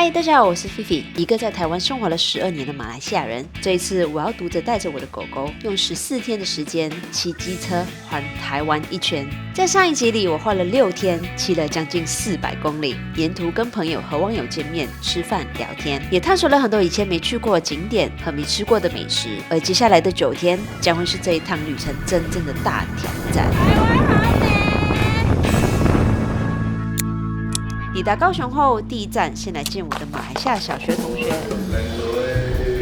嗨，大家好，我是菲菲，一個在台灣生活了12年的馬來西亞人。這一次我要獨自帶着我的狗狗，用14天的時間騎機車環台灣一圈。在上一集裡，我花了6天，騎了將近400公里，沿途跟朋友和網友見面、吃飯、聊天，也探索了很多以前沒去過的景點和沒吃過的美食。而接下來的9天，將會是這一趟旅程真正的大挑戰。抵達高雄後，第一站先來見我的馬來西亞小學同學。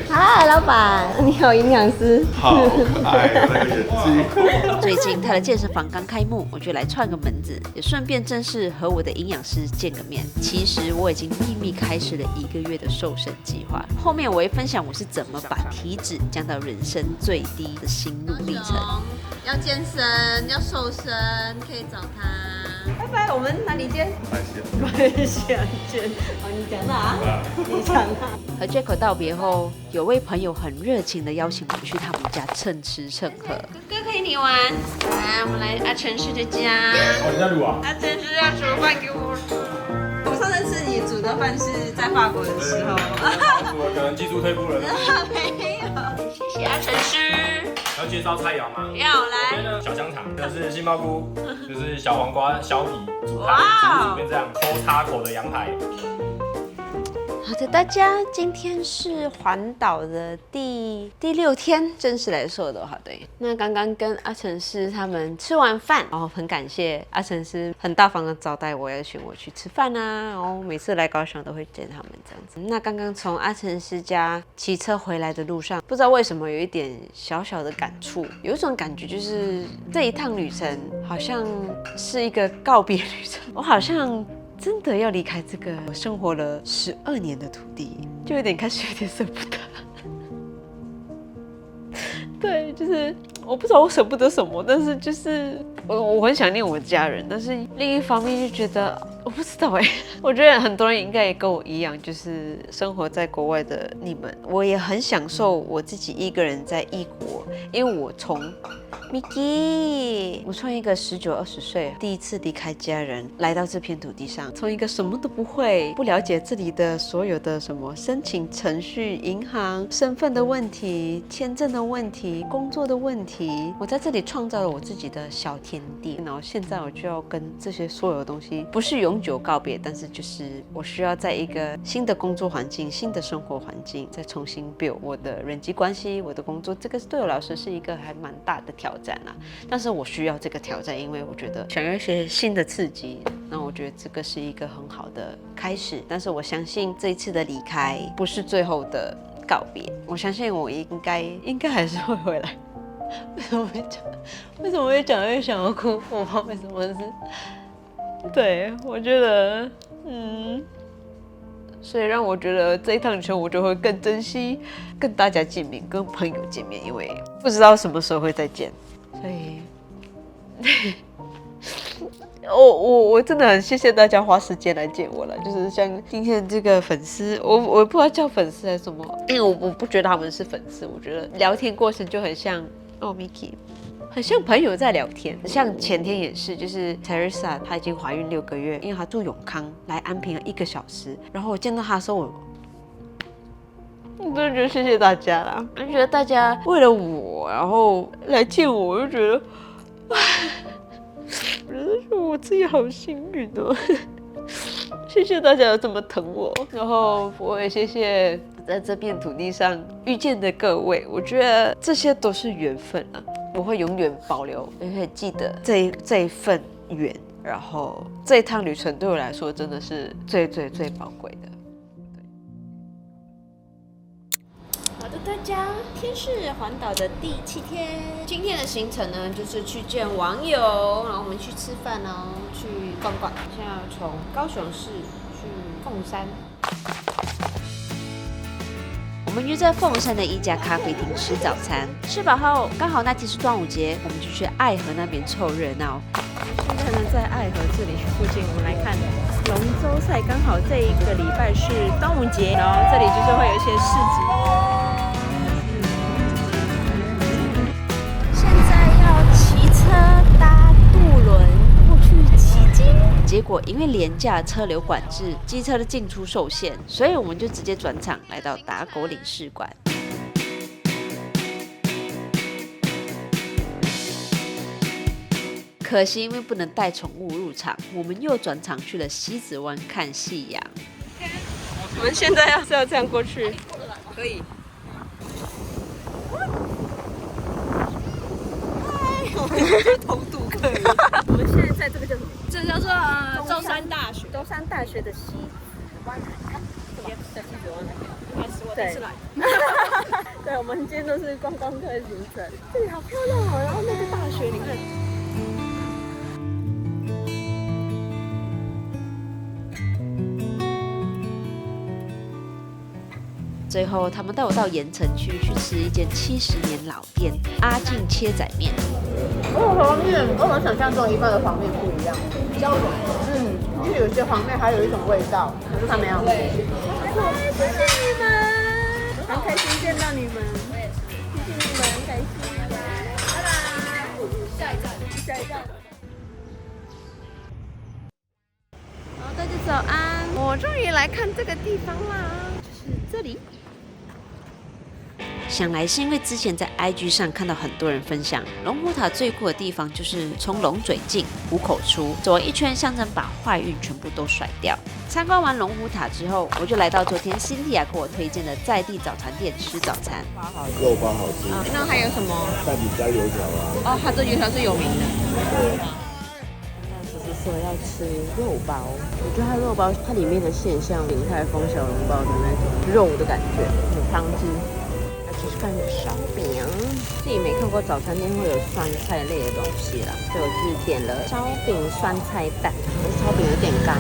嗨，老闆，你好，營養師。好可愛的那個眼睛。最近他的健身房剛開幕，我就來串個門子，也順便正式和我的營養師見個面。其實我已經秘密開始了1個月的瘦身計劃，後面我會分享我是怎麼把體脂降到人生最低的心路歷程。要健身，要瘦身，可以找他。拜拜，我們哪裡見？馬來西亞見。哦，你講哪？你講哪？和 Jaco 道別後，有位朋友很熱情的邀請我去他們家蹭吃蹭喝。哥哥陪你玩。来，我們來阿成師的家。哦，你在錄啊？阿成師要煮飯給我吃。我上次吃你煮的飯是在法國的時候。我可能技術退步了。沒有。謝謝阿成師。要介紹菜肴嗎？要來。小香腸，這是杏鮑菇，就是小黃瓜削皮煮湯，煮成這樣抽插口的羊排。好的，大家，今天是環島的第6天，正式來說的話，對。那剛剛跟阿成師他們吃完飯，然後很感謝阿成師很大方的招待我，邀請我去吃飯啊，然後每次來高雄都會見他們這樣子。那剛剛從阿成師家騎車回來的路上，不知道為什麼有一點小小的感觸，有一種感覺就是這一趟旅程好像是一個告別旅程，我好像真的要離開這個我生活了12年的土地，就有點開始有點捨不得。對，就是我不知道我捨不得什麼，但是就是我很想念我的家人，但是另一方面就覺得我不知道哎，我覺得很多人應該也跟我一樣，就是生活在國外的你們，我也很享受我自己一個人在異國，因為我從Miki， 我從一個19、20歲第一次離開家人來到這片土地上，從一個什麼都不會、不了解這裡的所有的什麼申請程序、銀行、身份的問題、簽證的問題、工作的問題，我在這裡創造了我自己的小天地，然後現在我就要跟這些所有的東西不是永久告別，但是就是我需要在一個新的工作環境、新的生活環境再重新 build 我的人際關係、我的工作，這個對我來說是一個還蠻大的挑戰啊，但是我需要這個挑戰，因為我覺得想要一些新的刺激，那我覺得這個是一個很好的開始。但是我相信這一次的離開不是最後的告別，我相信我應該還是會回來。為什麼會講越想要哭？我不知道為什麼是。對，我覺得，所以讓我覺得這一趟旅程我就會更珍惜跟大家見面，跟朋友見面，因為不知道什麼時候會再見。所以，我真的很謝謝大家花時間來見我了。就是像今天這個粉絲，我不知道叫粉絲還是什麼，因為我不覺得他們是粉絲，我覺得聊天過程就很像Miki， 很像朋友在聊天。像前天也是，就是 Teresa 她已經懷孕6個月，因為她住永康，來安平了1個小時。然後我見到她的時候，我真的覺得謝謝大家啦。我覺得大家為了我，然後來見我，我就覺得，我覺得我自己好幸運哦。謝謝大家有這麼疼我，然後我也謝謝在這片土地上遇見的各位。我覺得這些都是緣分啊，我會永遠保留，也會記得這一份緣。然後這一趟旅程對我來說真的是最寶貴的。好的，大家，天是環島的第7天。今天的行程呢，就是去見網友，然後我們去吃飯哦，去逛逛。現在要從高雄市去鳳山。我們約在鳳山的一家咖啡廳吃早餐，吃飽後剛好那天是端午節，我們就去愛河那邊湊熱鬧。現在呢，在愛河這裡附近，我們來看龍舟賽，剛好這一個禮拜是端午節，然後這裡就是會有一些市集。现在要骑車搭渡輪過去旗津。結果因為連假車流管制，機車的進出受限，所以我們就直接轉場來到打狗領事館。可惜因為不能帶寵物入場，我們又轉場去了西子灣看夕陽。我們現在是要這樣過去，可以。偷渡客。我們現在在這個叫什麼？這叫做中山大學。中山大學的西子灣。西子灣。对。对，我們今天都是觀光客行程。這裡好漂亮哦，然後那個大學，你看。最後，他們帶我到鹽埕區去吃一間70年老店阿進切仔麵。黃麵跟我想象中一般的黄麵不一樣，比較軟。因為有些黃麵還有一種味道，可是它沒有。謝謝你們，很開心見到你們，謝謝你們，很開心，拜拜。下一站。好，大家早安，我終於來看這個地方啦，就是這裡。想來是因為之前在 IG 上看到很多人分享龍虎塔最酷的地方就是從龍嘴進虎口出，走完一圈象徵把壞運全部都甩掉。參觀完龍虎塔之後，我就來到昨天辛蒂亞給我推薦的在地早餐店吃早餐。肉包好吃，那還有什麼？蛋饼加油条啊。哦，它这油条是有名的。对。叔叔说要吃肉包，我觉得它肉包它裡面的馅像鼎泰豐小籠包的那種肉的感覺，有湯汁。看燒餅，自己沒看過早餐店會有酸菜類的東西啦，所以我是點了燒餅酸菜蛋，可是燒餅有點乾。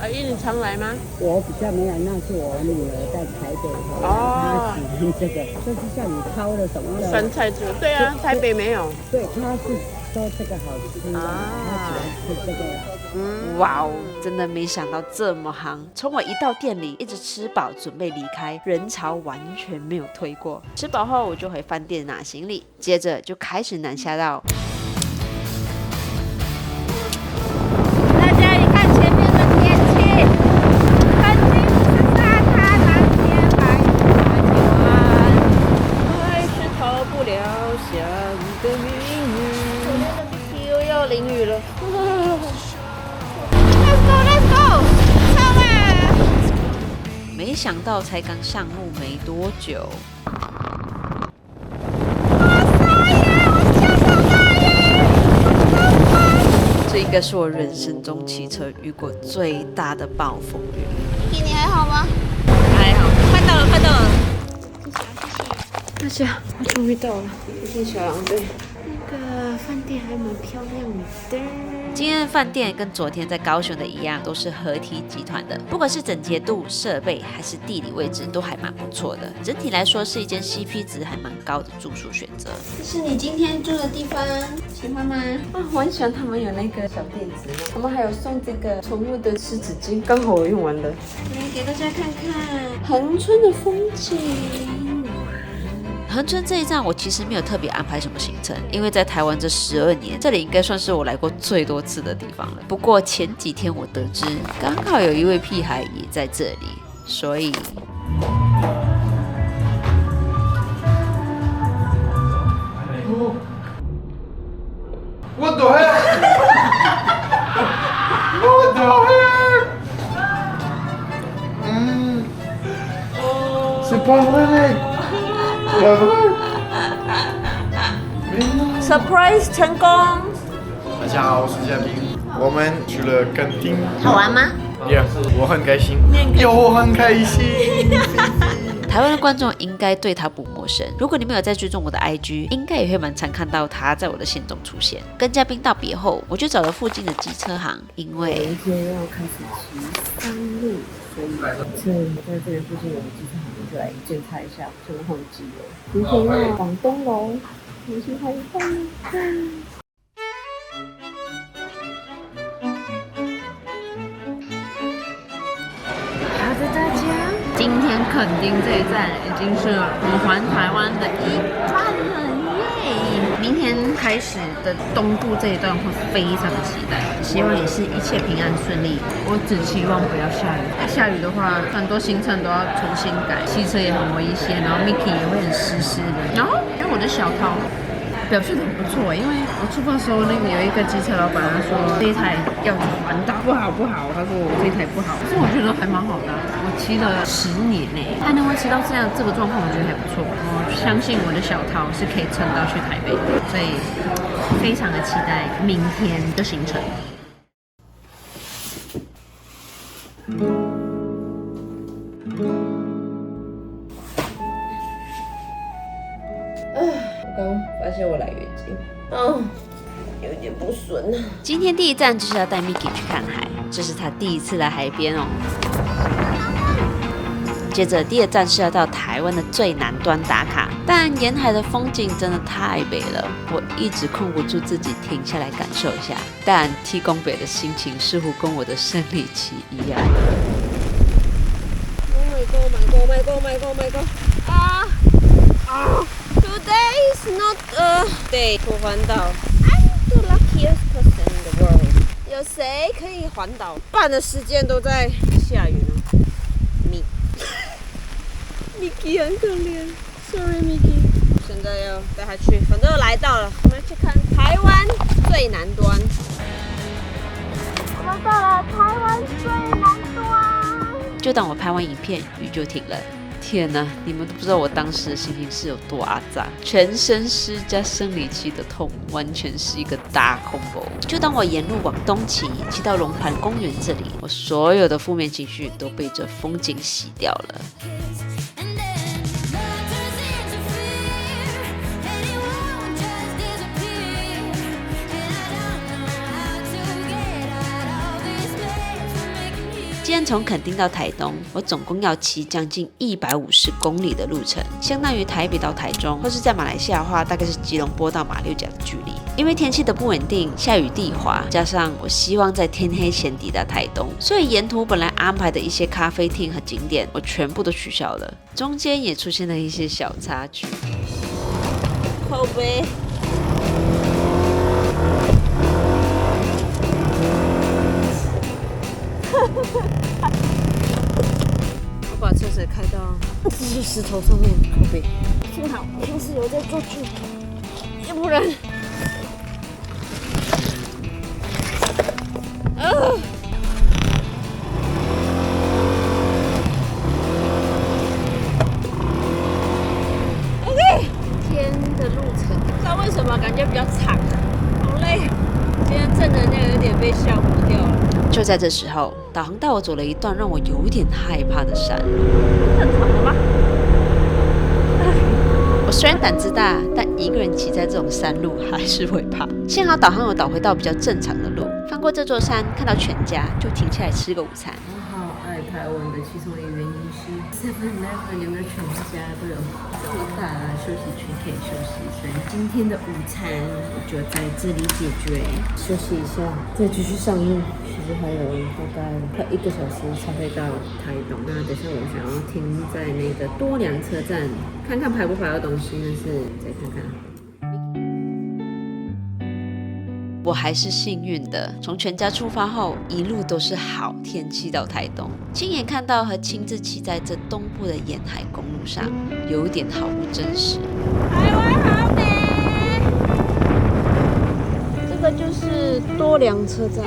阿姨，你常來嗎？我比較沒有，那是我女兒在台北，她喜歡這個，就是像你烤的什麼的酸菜汁。對啊，台北沒有。對，她是說這個好吃啊，她喜歡吃這個。哇哦，真的沒想到這麼夯！從我一到店裡，一直吃飽，準備離開，人潮完全沒有退過。吃飽後，我就回飯店拿行李，接着就開始南下道。大家一看前面的天氣，很清是沙灘，藍天白雲，還是逃不了想的命運。又要淋雨了。沒想到才剛上路沒多久，這個是我人生中騎車遇過最大的暴風雨。你還好嗎？還好，快到了，快到了。大家，我終於到了，謝謝小狼隊。那個飯店還蠻漂亮的。今天的飯店跟昨天在高雄的一樣，都是合體集團的，不管是整潔度、設備還是地理位置，都還蠻不錯的。整體來說，是一間 CP 值還蠻高的住宿選擇。這是你今天住的地方，喜歡嗎？啊，我很喜歡他們有那個小墊子，他們還有送這個寵物的濕紙巾，剛好我用完了。來給大家看看恆春的風景。恆春這一站，我其實沒有特別安排什麼行程，因為在台灣這12年，這裡應該算是我來過最多次的地方了。不過前幾天我得知，剛好有一位屁孩也在這裡，所以What the heck? What the heck? C'est pas vrai, mec.，surprise 成功。大家好，我是嘉賓。我們去了墾丁，好玩嗎？ Yeah， 我很開心。我很開心。台灣的觀眾應該對他不陌生。如果你沒有在追蹤我的 IG， 應該也會蠻常看到他在我的線中出現。跟嘉賓道別後，我就找了附近的機車行，因為有一天要開始騎山路，所以在這邊附近有個機車行，就來檢查一下，就換機了。今天要往東樓，我去拍照。好的，大家，今天墾丁這一站已經是我環台灣的一半了耶！明天開始的東部這一段會非常的期待，希望也是一切平安順利。我只希望不要下雨，下雨的話很多行程都要重新改，汽車也很危險，然後 Mickey 也会很濕濕的。然後因為我的小桃表現得很不錯，因為我出發的時候那個有一個機車老闆他說這一台要環島不好，他說我這一台不好，可是我覺得還蠻好的，我騎了10年呢，還能夠騎到這個狀況，我覺得還不錯。我相信我的小桃是可以撐到去台北的，所以非常的期待明天的行程。刚发现我来月经，有点不顺。今天第一站就是要带 Mickey 去看海，這是他第一次來海邊哦。接着第二站是要到台灣的最南端打卡，但沿海的風景真的太美了，我一直控不住自己停下來感受一下。但 T 公北的心情似乎跟我的生理期一樣。Oh my god！ Today is not a day to 環島。I'm the luckiest person in the world。有誰可以環島？半的時間都在下雨呢。Mickey 很可憐 ，Sorry Mickey。現在要帶他去，反正都來到了，我們去看台灣最南端。我們到了台灣最南端。就當我拍完影片，雨就停了。天哪，你們都不知道我當時的心情是有多阿雜，全身濕加生理期的痛，完全是一個大 combo。就當我沿路往東騎，騎到龍盤公園這裡，我所有的負面情緒都被這風景洗掉了。今天從墾丁到台東，我總共要騎將近150公里的路程，相當於台北到台中，或是在馬來西亞的話，大概是吉隆坡到馬六甲的距離。因為天氣的不穩定，下雨地滑，加上我希望在天黑前抵達台東，所以沿途本來安排的一些咖啡廳和景點，我全部都取消了。中間也出現了一些小插曲。後背。我把车子開到這些石頭上面，後背。幸好平時有在做劇，要不然，OK， 今天的路程不知道為什麼感覺比較長，好累。今天正能量有點被消磨掉了。就在這時候，導航帶我走了一段讓我有點害怕的山路。正常的嗎？我雖然膽子大，但一個人騎在這種山路還是會怕。幸好導航有導回到比較正常的路，翻過這座山，看到全家，就停下來吃個午餐。我好愛台灣的其中一個原因是 7-Eleven 有沒有全家都有這麼大的休息區可以休息，所以今天的午餐我就在這裡解決，休息一下，再繼續上路。其實還有大概快1個小時才會到台東。那等下我想要停在那個多良車站，看看排不排到東西，但是再看看。我還是幸運的，從全家出發後，一路都是好天氣到台東，親眼看到和親自騎在這東部的沿海公路上，有點好不真實。台灣好美！這個就是多良車站，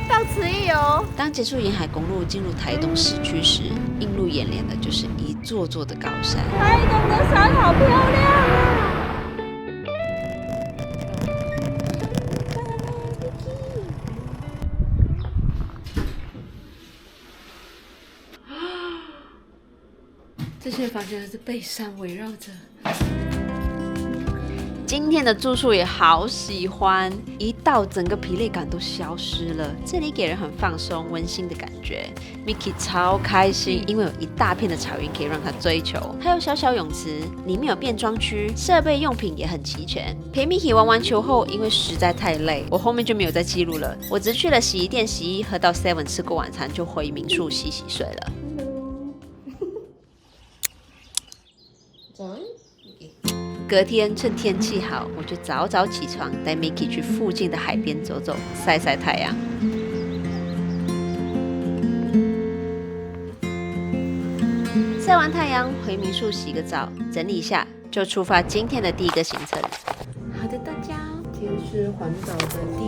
到此一遊。當結束沿海公路進入台東市區時，映入眼簾的就是一座座的高山。台東的山好漂亮啊！這些房間是被山圍繞着。今天的住宿也好喜歡，一到整個疲累感都消失了。這裡給人很放鬆、溫馨的感覺。Mickey 超開心，因為有一大片的草原可以讓他追求，還有小小泳池，裡面有變裝區，設備用品也很齊全。陪 Mickey 玩完球後，因為實在太累，我後面就沒有再記錄了。我只去了洗衣店洗衣，喝到 Seven 吃過晚餐，就回民宿洗睡了。早安。隔天趁天氣好，我就早早起床，帶 Miki 去附近的海邊走走，曬曬太陽。曬完太陽，回民宿洗個澡，整理一下，就出發今天的第一個行程。好的，大家，今天是環島的第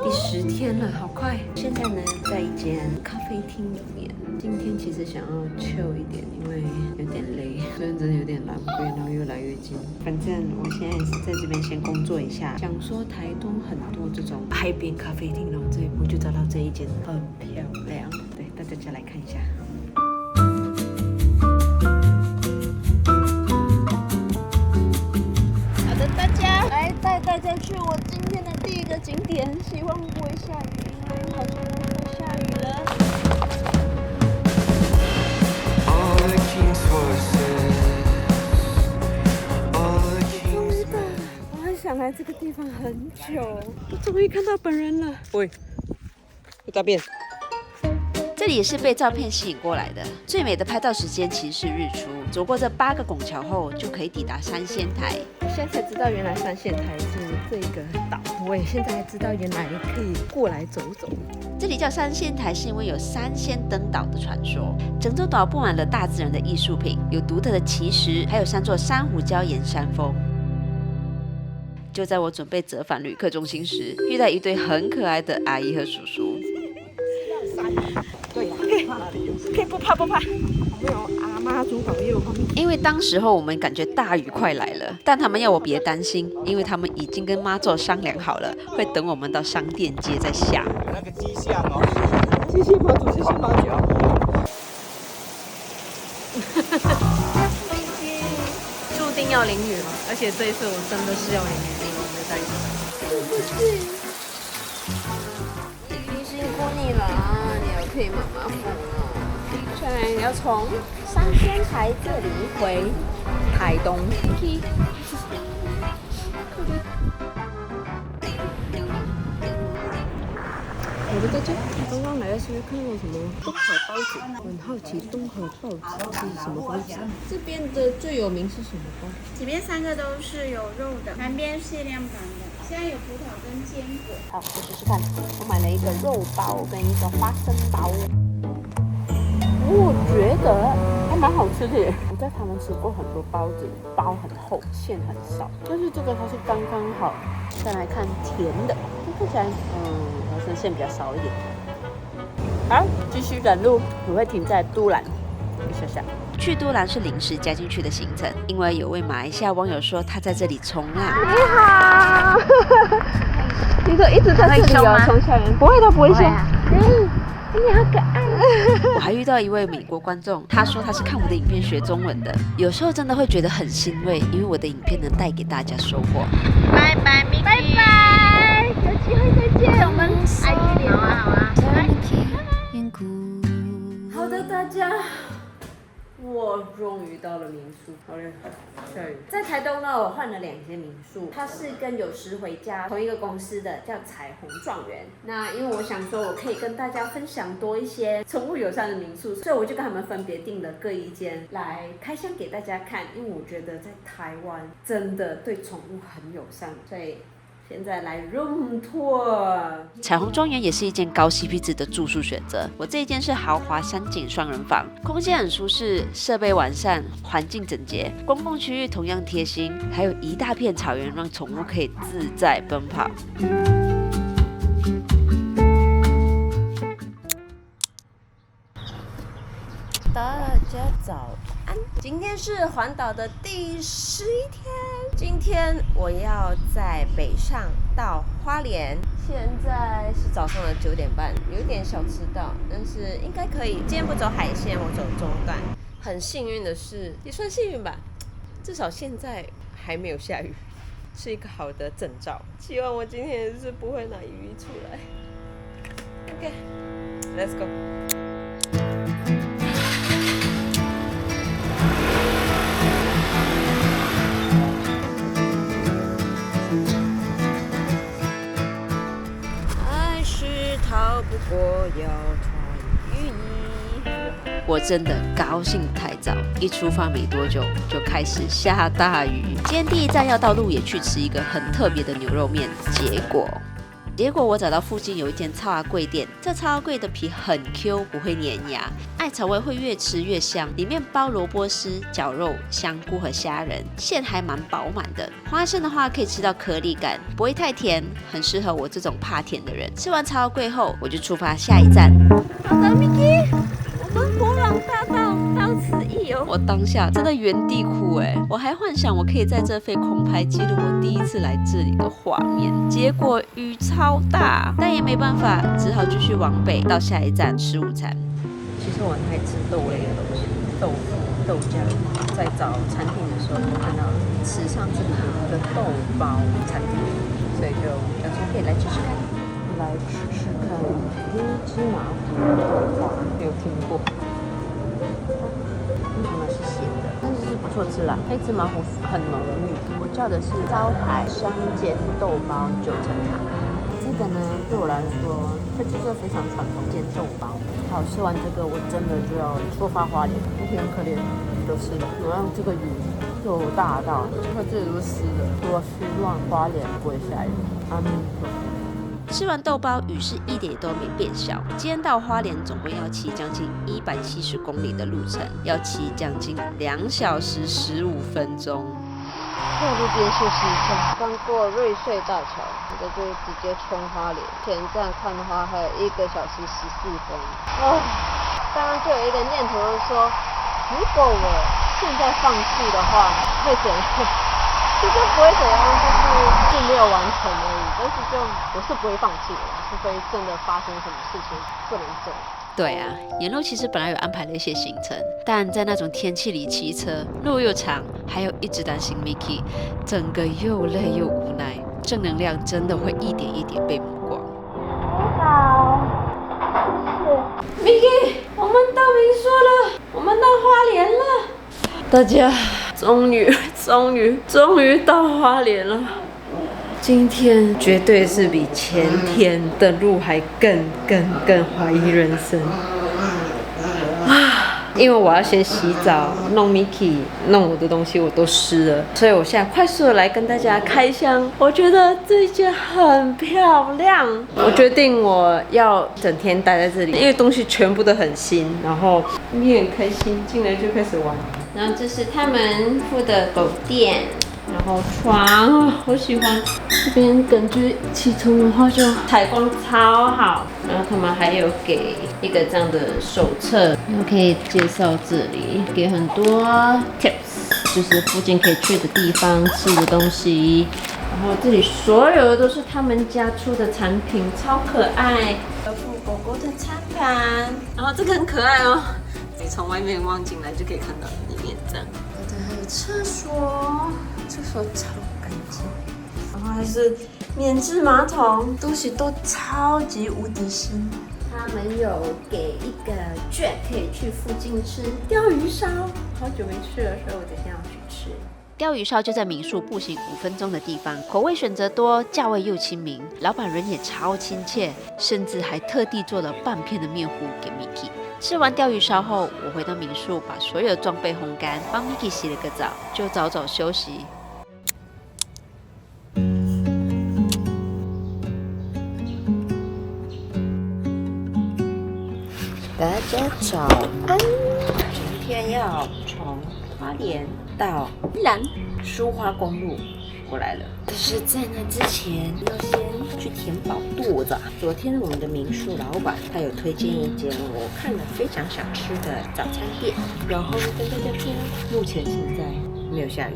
10天了，好快。現在呢，在一間咖啡廳裡面。今天其實想要 chill 一點，因為有點累，雖然真的有點狼狽，然後越來越近。反正我現在也是在這邊先工作一下。想說台東很多這種海邊咖啡廳，然後我就找到這一間，很漂亮。對，大家來看一下。好的，大家來帶大家去我今天的第一個景點，希望不會下雨，因為好像會下雨了。想來這個地方很久，我終於看到本人了。喂，有照片。這裡也是被照片吸引過來的。最美的拍照時間其實是日出。走過這8個拱橋後，就可以抵達三仙台。我現在才知道，原來三仙台是這個島。我也現在才知道，原來可以過來走走。這裡叫三仙台，是因為有3仙登島的傳說。整座島布滿了大自然的藝術品，有獨特的奇石，還有3座珊瑚礁岩山峰。就在我準備折返旅客中心時，遇到一對很可愛的阿姨和叔叔。对呀，可以不怕，沒有阿媽祖保佑。因為當時候我們感覺大雨快來了，但他們要我別擔心，因為他們已經跟媽祖商量好了，會等我們到商店街再下。那個跡象哦。謝謝媽祖，謝謝媽祖。注定要淋雨了，而且這一次我真的是要淋雨，因為我沒有帶雨傘。對不起，已經辛苦你了啊！你要替媽媽扶了。现在要從三仙台這裡回台東。我們大家剛剛來的時候看到什麼東河包子，我很好奇東河包子是什麼包子。這邊的最有名是什麼包？前面3個都是有肉的，南邊限量版的，現在有葡萄跟堅果。好，我試試看。我買了一個肉包跟一個花生包。我覺得還蠻好吃的耶。我在台灣吃過很多包子，包很厚，餡很少，但是這個它是剛剛好。再來看甜的，看起來花生餡比較少一點。好，繼續趕路，我會停在都蘭一下下。去都蘭是臨時加進去的行程，因為有位馬來西亞網友說他在這裡衝浪。你好，你說一直在這裡哦，衝下來？不會的，不會兇。你好可愛。我還遇到一位美國觀眾，他說他是看我的影片學中文的。有時候真的會覺得很欣慰，因為我的影片能帶給大家收穫。拜拜，Miki，拜拜，有機會再見。我們IG聊啊，好啊。好的，大家。我終於到了民宿，好嘞，下雨。在台東呢，我換了2間民宿，它是跟有時回家同一個公司的，叫彩虹莊園。那因為我想說，我可以跟大家分享多一些寵物友善的民宿，所以我就跟他們分別訂了各一間來開箱給大家看。因為我覺得在台灣真的對寵物很友善，所以現在來 room tour。彩虹莊園也是一間高 CP 值的住宿選擇。我這一間是豪華3景雙人房，空間很舒適，設備完善，環境整潔，公共區域同樣貼心，還有一大片草原，讓寵物可以自在奔跑。大家早安，今天是環島的第11天。今天我要在北上到花蓮，現在是早上的9點半，有點小遲到，但是應該可以。今天不走海線，我走中段。很幸運的是，也算幸運吧，至少現在還沒有下雨，是一個好的徵兆。希望我今天也是不會拿雨衣出來。OK，let's go。逃不過要穿雨衣。我真的高興太早，一出發沒多久就開始下大雨。今天第一站要到鹿野去吃一個很特別的牛肉麵，結果我找到附近有一間草仔粿店，這草仔粿的皮很 Q， 不會粘牙，艾草味會越吃越香，裡面包蘿蔔絲、絞肉、香菇和蝦仁，餡還蠻飽滿的。花生的話可以吃到顆粒感，不會太甜，很適合我這種怕甜的人。吃完草仔粿後，我就出發下一站。好的 ，Miki， 我們伯朗大道到此一遊。我當下真的原地哭哎，我還幻想我可以在這飛空拍記錄我第一次來這裡的畫面，結果雨超大，但也沒辦法，只好繼續往北到下一站吃午餐。其實我很愛吃豆類的東西，豆腐、豆漿。在找產品的時候，我看到池上這裡有一個豆包產品，所以就想說可以來吃吃看。来吃吃看黑芝麻糊豆花，沒有聽过。芝麻是鹹的，但是不錯吃啦。黑芝麻糊很濃郁。我叫的是招牌香煎豆包9層塔。這個呢，對我來說，它就是非常傳統煎豆包。好，吃完這個，我真的就要出發花蓮。而且很可憐，雨都濕了。然後這個雨又大到，它這裡都是濕的。我希望花蓮不會下雨。阿彌陀佛。吃完豆包，雨是一點都沒變小。今天到花蓮總共要騎將近170公里的路程，要騎將近2小時15分鐘。在路邊休息一下，剛過瑞穗大橋，現在就直接衝花蓮。前站看的話還有1個小時14分。剛剛就有一個念頭說，如果我現在放棄的話，會怎樣？其實不會怎樣，就是並沒有完成而已。但是我是不會放棄的，除非真的發生什麼事情不能走。對啊，沿路其實本來有安排了一些行程，但在那種天氣裡騎車，路又長，還有一直擔心 Miki， 整個又累又無奈，正能量真的會一點一點被抹光。好，謝謝。Miki， 我們到民宿了，我們到花蓮了。大家終於到花蓮了。今天絕對是比前天的路還更懷疑人生啊！因為我要先洗澡，弄 Miki， 弄我的東西我都濕了，所以我現在快速的來跟大家開箱。我覺得這件很漂亮，我決定我要整天待在這裡，因為東西全部都很新，然後你很開心，進來就開始玩。然後這是他們附的狗墊。然後床，好喜歡這邊，感覺起床的話就採光超好。然後他們還有給一個這樣的手冊，然後可以介紹這裡，給很多 tips， 就是附近可以去的地方、吃的東西。然後這裡所有的都是他們家出的產品，超可愛。有附狗狗的餐盤，然後這個很可愛哦，你從外面望進來就可以看到裡面這樣。還有廁所。廁所超乾淨，然後還是免治馬桶，東西都超級無敵新。他們有給一個券，可以去附近吃鯛魚燒，好久沒吃了，所以我等一下要去吃。鯛魚燒就在民宿步行5分鐘的地方，口味選擇多，價位又親民，老闆人也超親切，甚至還特地做了半片的麵糊給 Miki。吃完鯛魚燒後，我回到民宿，把所有的裝備烘乾，幫 Miki 洗了個澡，就早早休息。大家早安，今天要從花蓮到宜蘭蘇花公路過來了。可是，在那之前要先去填飽肚子。昨天我們的民宿老闆他有推薦一間我看了非常想吃的早餐店，然後跟大家說，目前現在沒有下雨。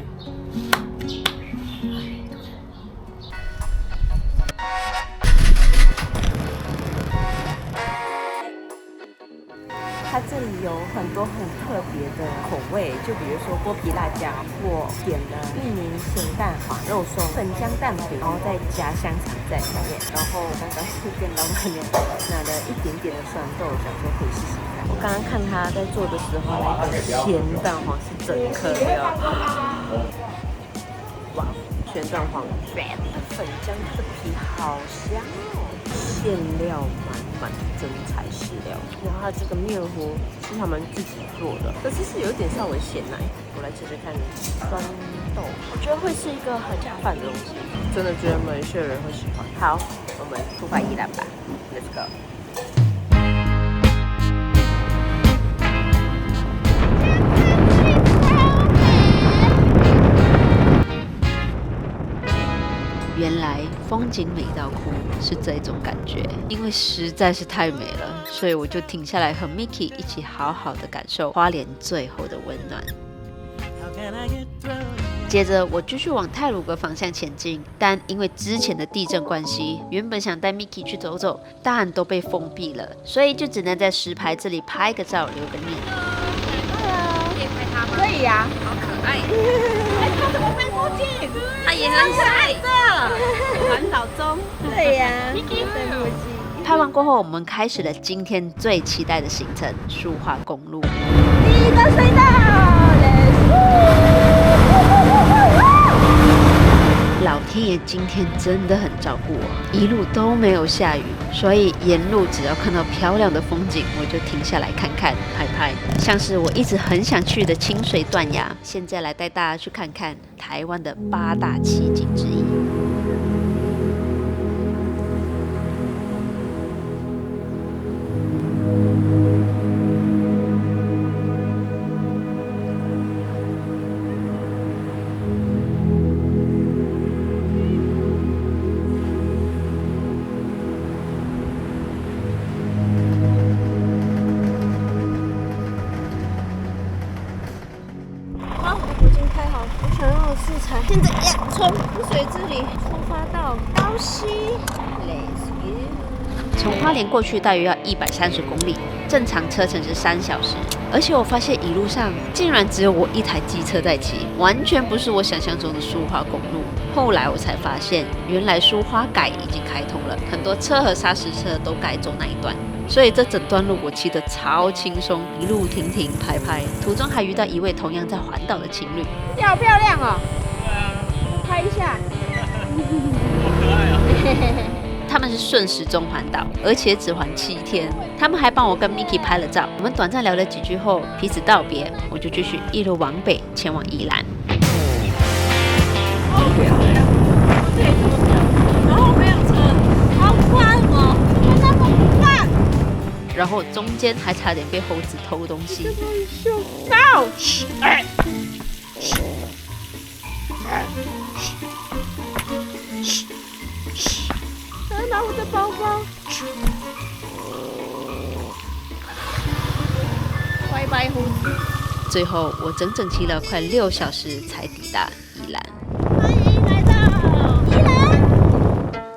它这裡有很多很特別的口味，就比如說剝皮辣椒，我點了玉米鹹蛋黃肉鬆、粉漿蛋餅，然後再加香腸在裡面。然後剛剛是跟老闆娘拿了一點點的酸豆，想說可以試試看。我剛剛看他在做的時候，那個鹹蛋黃是整顆的，哇，旋轉黃粉漿，它的皮好香哦，馅料满满，真材實料。然後它这个面糊是他們自己做的，可是有一點稍微鹹奶。我來吃吃看酸豆，我覺得會是一個很下飯的東西，真的覺得馬來西亞人會喜歡。好，我們出發宜蘭吧 ，Let's go。原來風景美到哭是這種感覺，因為實在是太美了，所以我就停下來和 Miki 一起好好的感受花蓮最後的溫暖。接着我繼續往太魯閣方向前進，但因為之前的地震關係，原本想帶 Miki 去走走，但都被封閉了，所以就只能在石牌這裡拍個照留個念。可以拍他嗎？可以呀，好可愛。他怎麼被墨鏡？他也很帥的。環島中。對呀，Miki 戴墨鏡。拍完過後，我們開始了今天最期待的行程——蘇花公路。第一個隧道。老天爺今天真的很照顧我，一路都沒有下雨，所以沿路只要看到漂亮的風景，我就停下來看看、拍拍。像是我一直很想去的清水斷崖，現在來帶大家去看看台灣的8大奇景之一。现在要從湖水這裡出發到高溪。Let's go。從花蓮過去大約要130公里，正常車程是3小時。而且我發現一路上竟然只有我一台機車在騎，完全不是我想象中的蘇花公路。後來我才發現，原來蘇花改已經開通了，很多車和砂石車都改走那一段。所以這整段路我騎得超輕鬆，一路停停拍拍，途中還遇到一位同樣在環島的情侶。你好漂亮哦！拍一下。好可愛啊！他們是順時鐘環島，而且只環7天。他們還幫我跟 Miki 拍了照。我們短暫聊了幾句後，彼此道別，我就繼續一路往北前往宜蘭。好漂亮！這裡這麼漂亮，然後沒有車，好快哦！怎麼那麼慢？然後中間還差點被猴子偷東西。走！拿我的包包。拜拜猴子。最後我整整騎了快6小時才抵達宜蘭。歡迎來到宜蘭。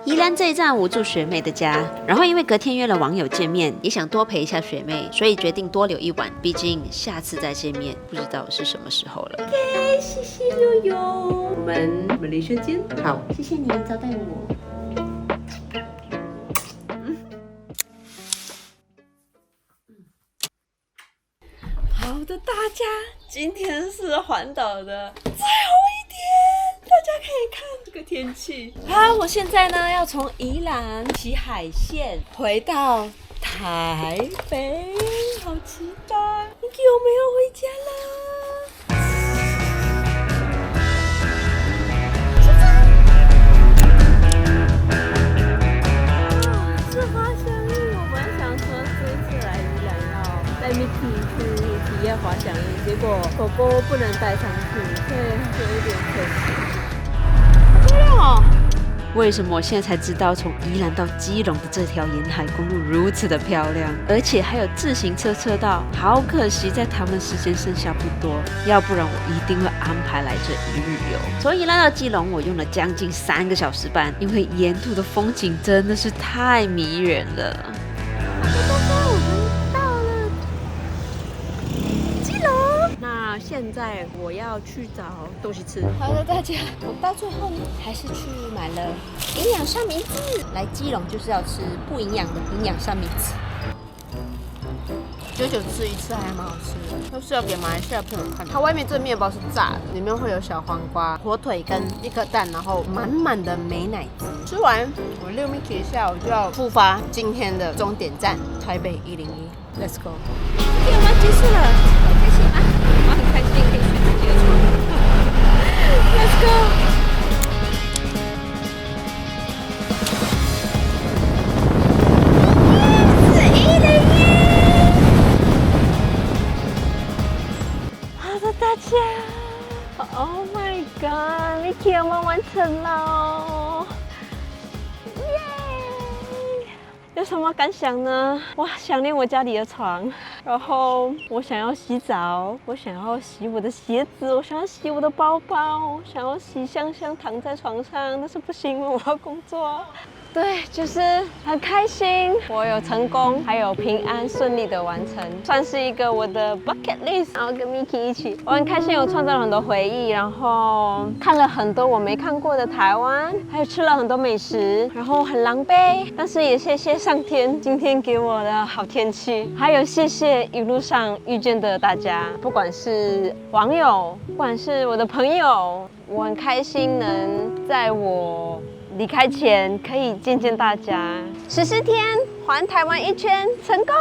宜蘭這一站我住學妹的家，然後因為隔天約了網友見面，也想多陪一下學妹，所以決定多留一晚。畢竟下次再見面不知道是什麼時候了。OK，謝謝悠悠。我們馬來西亞見。好，謝謝你招待我。好的，大家，今天是環島的最後一天，大家可以看這個天氣。好，我現在呢要從宜蘭騎海線回到台北，好期待！你有沒有回家了？是花香玉，我本來想說這次來宜蘭要帶 Miki 去體驗滑翔翼，結果狗狗不能帶上去，所以有一點可惜。好漂亮哦！為什麼我現在才知道，從宜蘭到基隆的這條沿海公路如此的漂亮，而且還有自行車車道？好可惜，在台灣時間剩下不多，要不然我一定會安排來這一日遊。從宜蘭到基隆，我用了將近3個小時半，因為沿途的風景真的是太迷人了。現在我要去找東西吃。好的，大家，我到最後呢，還是去買了營養三明治。來基隆就是要吃不營養的營養三明治。久久吃一次還蠻好吃的，就是要給馬來西亞朋友看。它外面這個麵包是炸的，裡面會有小黃瓜、火腿跟一顆蛋，然後滿滿的美乃滋。吃完我溜 Mickey 一下，我就要出發今天的終點站台北101。Let's go！ 今天我們結束了，好開心啊！我很開心可以去自己的床。Let's go！大家 ，Oh my God，Mickey 我們完成了，耶！有什麼感想呢？我想念我家裡的床，然後我想要洗澡，我想要洗我的鞋子，我想要洗我的包包，我想要洗香香躺在床上，但是不行，我要工作。对，就是很開心，我有成功，還有平安順利的完成，算是一個我的 bucket list。然後跟 Mickey 一起，我很開心，我創造了很多回憶，然後看了很多我沒看過的台灣，還有吃了很多美食，然後很狼狽，但是也謝謝上天今天給我的好天氣，還有謝謝一路上遇見的大家，不管是網友，不管是我的朋友，我很開心能在我離開前可以見見大家，14天環台灣一圈成功。